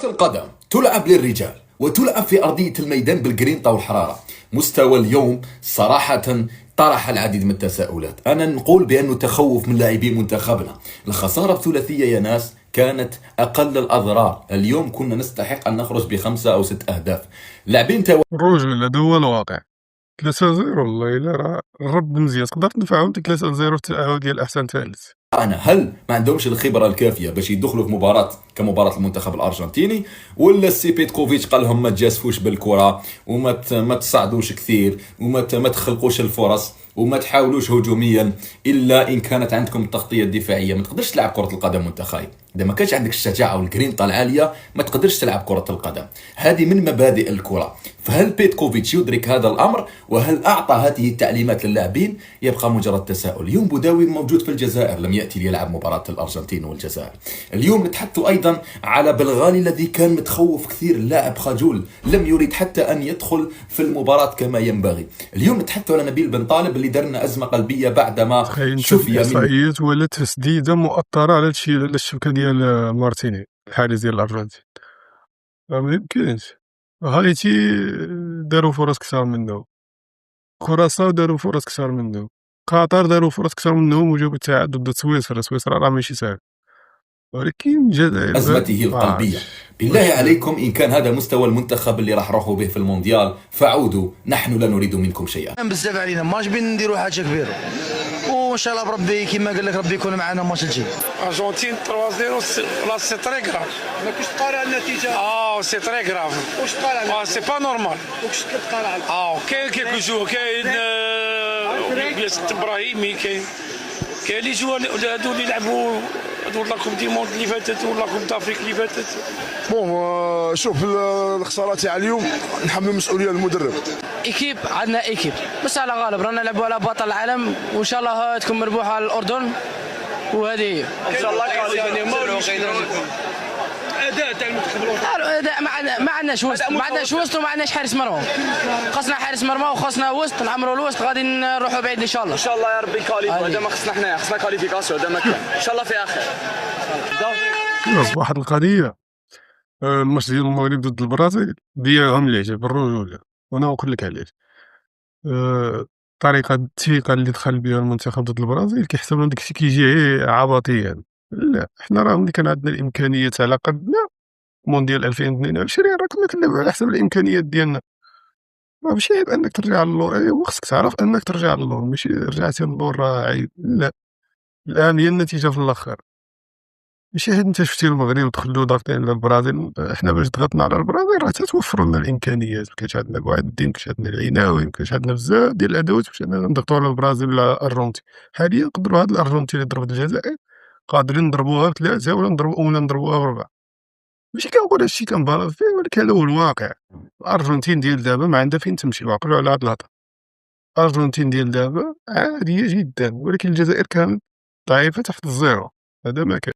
كرة القدم تلعب للرجال وتلعب في أرضية الميدان بالجرينتا والحرارة. مستوى اليوم صراحة طرح العديد من التساؤلات. أنا نقول بأنه تخوف من لاعبي منتخبنا. الخسارة بثلاثية يا ناس كانت أقل الأضرار. اليوم كنا نستحق أن نخرج بخمسة أو ست أهداف. لاعبين الرجل هذا هو الواقع. 3-0 والله إلا راه الرب مزيان، تقدر تنفعهم 3-0 في التأهل ديال أحسن ثالث. هل ما عندهمش الخبره الكافيه باش يدخلوا في مباراه كمباراه المنتخب الارجنتيني، ولا السي بيتكوفيتش قال لهم ما تجازفوش بالكره ما تصعدوش كثير ما تخلقوش الفرص وما تحاولوش هجوميا الا ان كانت عندكم التغطيه الدفاعيه. ما تقدرش تلعب كره القدم وانت خايف. اذا ما كانش عندك الشجاعه والجرينتا العاليه ما تقدرش تلعب كره القدم. هذه من مبادئ الكره. فهل بيتكوفيتش يدرك هذا الامر؟ وهل اعطى هذه التعليمات للاعبين؟ يبقى مجرد تساؤل. اليوم بوداوي موجود في الجزائر، لم ياتي ليلعب مباراه الارجنتين والجزائر. اليوم نتحدث ايضا على بلغاني الذي كان متخوف كثير، اللاعب خجول لم يريد حتى ان يدخل في المباراه كما ينبغي. اليوم نتحدث على نبيل بن طالب اللي دار لنا ازمه قلبيه بعدما تخيل نشوف شفي من إحصائيات ولا تسديدة مؤطرة على هادشي، على الشبكة ديال مارتيني الحارس ديال الأرجنتين. ميمكنش. هايتي دارو فرص كثار منه، كوراساو دارو فرص كثار منه، قطر دارو فرص كثار منهم وجابو التعادل ضد سويسرا. سويسرا راه ماشي ساهل، ولكن الجزائر أزمته القلبية. بالله عليكم إن كان هذا مستوى المنتخب اللي راح نروحوا به في المونديال فعودوا، نحن لا نريد منكم شيئا. بزاف علينا ماش بين نديروا حاجه كبيره، وان شاء الله بربي كما قال لك ربي يكون معنا الماتش الجاي. ارجنتين 3-0 لا سي تري كراف. ما كنتش تقارع النتيجه. سي تري كراف. واش تقارع؟ سي با نورمال. واش تقارع؟ كاين كيلكو جوور، كاين ياسر ابراهيمي، كاين لي جوار هادو اللي لعبوا هادو لا كوب دي موند اللي فاتت ولا كوب دافريك اللي فاتت. بون شوف الخساره تاع اليوم نحمل المسؤوليه للمدرب. ايكيب عندنا ايكيب بس على غالب رانا نلعبوا على بطل العالم وان شاء الله تكون مربوحه على الاردن وهذه هي ان شاء الله اداء تاع المنتخب الاداء ما عندناش وسط، ما عندناش وسط وما عندناش حارس مرمى. خاصنا حارس مرمى وخاصنا وسط، نعمروا الوسط غادي نروحوا بعيد ان شاء الله. ان شاء الله يا ربي كاليف. هذا ما خصنا حنايا، خصنا كاليفيكاسيون. هذا ما كان ان شاء الله في اخر. واحد القضية، الماتش ديال المغرب ضد البرازيل ضيعهم العجب بالرجولة، وانا نقول لك علاش. الطريقة الثقة اللي دخل بها المنتخب ضد البرازيل كيحسب داك الشيء كيجي عبطيا. لا، حنا راه ملي كان عندنا الامكانيات على قدنا مونديال 2022 راه كنا كنلعبوا على حسب الامكانيات ديالنا. ماشي عيب انك ترجع للور، ايوا خصك تعرف انك ترجع للور، ماشي رجعتي للور راه عيب. لا، الان هي النتيجة في الاخر. ماشي حيت انت شفتي المغرب دخلوا ضاغطين على البرازيل، حنا باش ضغطنا على البرازيل راه تتوفر لنا الامكانيات. مكانش عندنا بوعدين، مكانش عندنا العناوي، مكانش عندنا بزاف ديال الادوات باش نضغطوا على البرازيل ولا الارجنتين. حاليا نقدروا هاد الارجنتين اللي ضربت الجزائر قادرين نضربوها ب3 ولا نضربوها ب4. ماشي كنقول هادشي كنبالغ فيه، ولكن هذا هو الواقع. الارجنتين ديال دابا ما عندها فين تمشي، وعقلوا على هاد الهضره. الارجنتين ديال دابا عاديه جدا، ولكن الجزائر كانت ضعيفه تحت الزيرو. هذا ما كان.